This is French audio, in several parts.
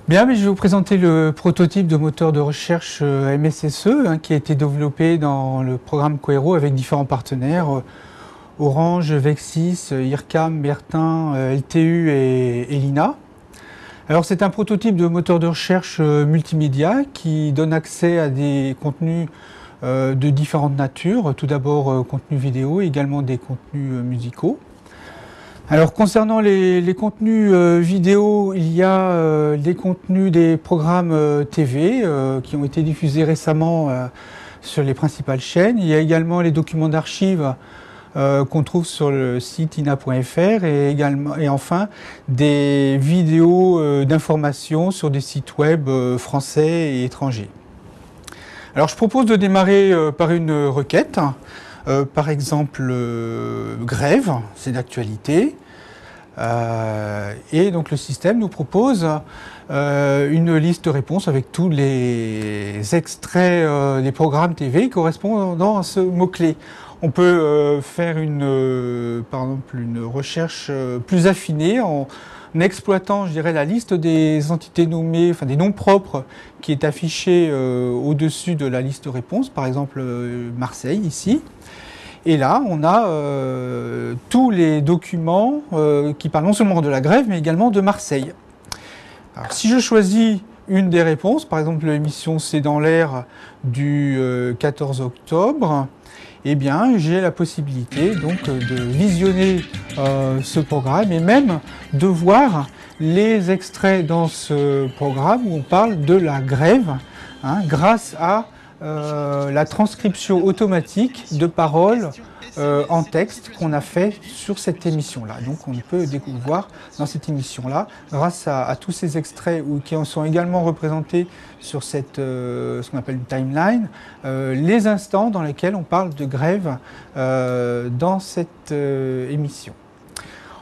Bien, mais je vais vous présenter le prototype de moteur de recherche MSSE qui a été développé dans le programme Coero avec différents partenaires, Orange, Vexis, IRCAM, Bertin, LTU et l'INA. Alors c'est un prototype de moteur de recherche multimédia qui donne accès à des contenus de différentes natures. Tout d'abord contenus vidéo et également des contenus musicaux. Alors concernant les contenus vidéo, il y a des contenus des programmes TV qui ont été diffusés récemment sur les principales chaînes. Il y a également les documents d'archives qu'on trouve sur le site ina.fr et enfin des vidéos d'information sur des sites web français et étrangers. Alors je propose de démarrer par une requête. Par exemple, grève, c'est d'actualité. Et donc le système nous propose une liste de réponses avec tous les extraits des programmes TV correspondant à ce mot-clé. On peut faire par exemple une recherche plus affinée en exploitant, je dirais, la liste des entités nommées, enfin des noms propres qui est affichée au-dessus de la liste de réponses, par exemple Marseille ici. Et là, on a tous les documents qui parlent non seulement de la grève, mais également de Marseille. Alors, si je choisis une des réponses, par exemple l'émission C'est dans l'air du 14 octobre, eh bien, j'ai la possibilité donc de visionner ce programme et même de voir les extraits dans ce programme où on parle de la grève grâce à la transcription automatique de paroles en texte qu'on a fait sur cette émission-là. Donc on peut découvrir dans cette émission-là, grâce à tous ces extraits qui sont également représentés sur ce qu'on appelle une timeline, les instants dans lesquels on parle de grève dans cette émission.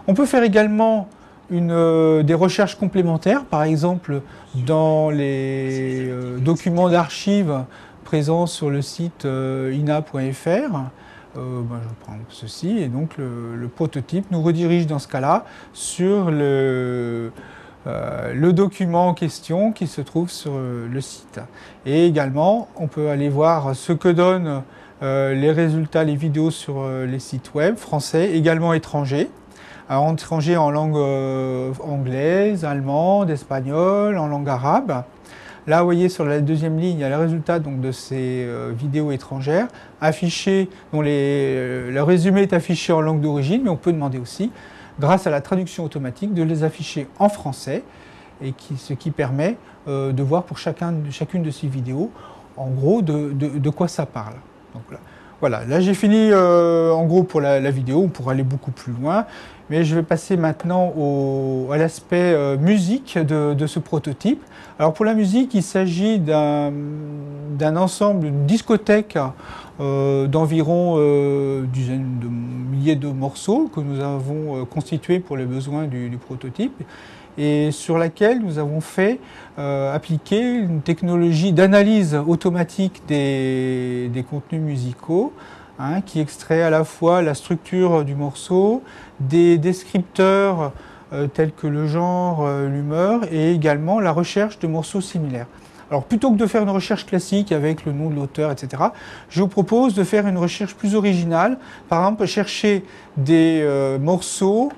On peut faire également des recherches complémentaires, par exemple dans les documents d'archives présents sur le site ina.fr. Je prends ceci et donc le prototype nous redirige dans ce cas-là sur le document en question qui se trouve sur le site. Et également, on peut aller voir ce que donnent les résultats, les vidéos sur les sites web français, également étrangers. Alors, étrangers en langue anglaise, allemande, espagnole, en langue arabe. Là, vous voyez, sur la deuxième ligne, il y a les résultats donc, de ces vidéos étrangères affichées, dont le résumé est affiché en langue d'origine, mais on peut demander aussi, grâce à la traduction automatique, de les afficher en français, et ce qui permet de voir pour chacune de ces vidéos, en gros, de quoi ça parle. Donc, voilà, là j'ai fini en gros pour la vidéo, on pourrait aller beaucoup plus loin, mais je vais passer maintenant à l'aspect musique de ce prototype. Alors pour la musique, il s'agit d'un ensemble, d'une discothèque d'environ dizaines de milliers de morceaux que nous avons constitués pour les besoins du prototype et sur laquelle nous avons fait appliquer une technologie d'analyse automatique des contenus musicaux qui extrait à la fois la structure du morceau, des descripteurs tels que le genre, l'humeur et également la recherche de morceaux similaires. Alors plutôt que de faire une recherche classique avec le nom de l'auteur, etc., je vous propose de faire une recherche plus originale. Par exemple, chercher des morceaux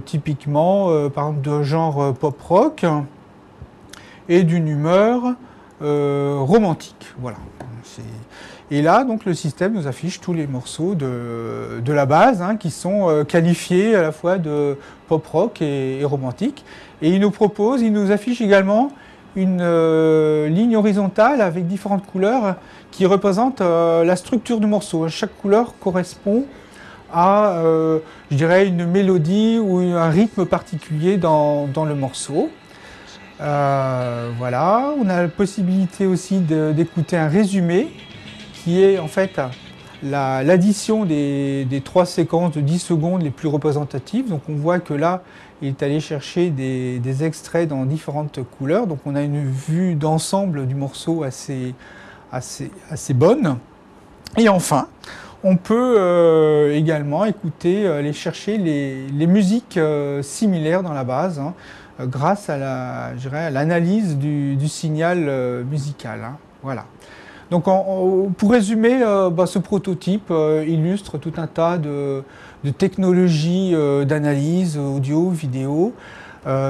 typiquement par exemple de genre pop-rock et d'une humeur romantique. Voilà. Et là, donc, le système nous affiche tous les morceaux de la base qui sont qualifiés à la fois de pop-rock et romantique. Et il nous affiche également une ligne horizontale avec différentes couleurs qui représentent la structure du morceau. Chaque couleur correspond à, je dirais, une mélodie ou un rythme particulier dans le morceau. Voilà, on a la possibilité aussi d'écouter un résumé qui est en fait l'addition des 3 séquences de 10 secondes les plus représentatives. Donc on voit que là, il est allé chercher des extraits dans différentes couleurs. Donc on a une vue d'ensemble du morceau assez bonne. Et enfin, on peut également aller chercher les musiques similaires dans la base. grâce à l'analyse du signal musical. Hein. Voilà. Donc pour résumer, ce prototype illustre tout un tas de technologies d'analyse audio, vidéo,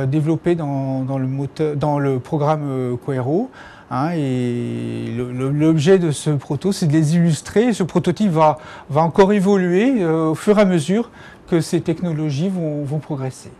développées dans le programme Quero. Hein, et l'objet de ce proto, c'est de les illustrer. Ce prototype va encore évoluer au fur et à mesure que ces technologies vont progresser.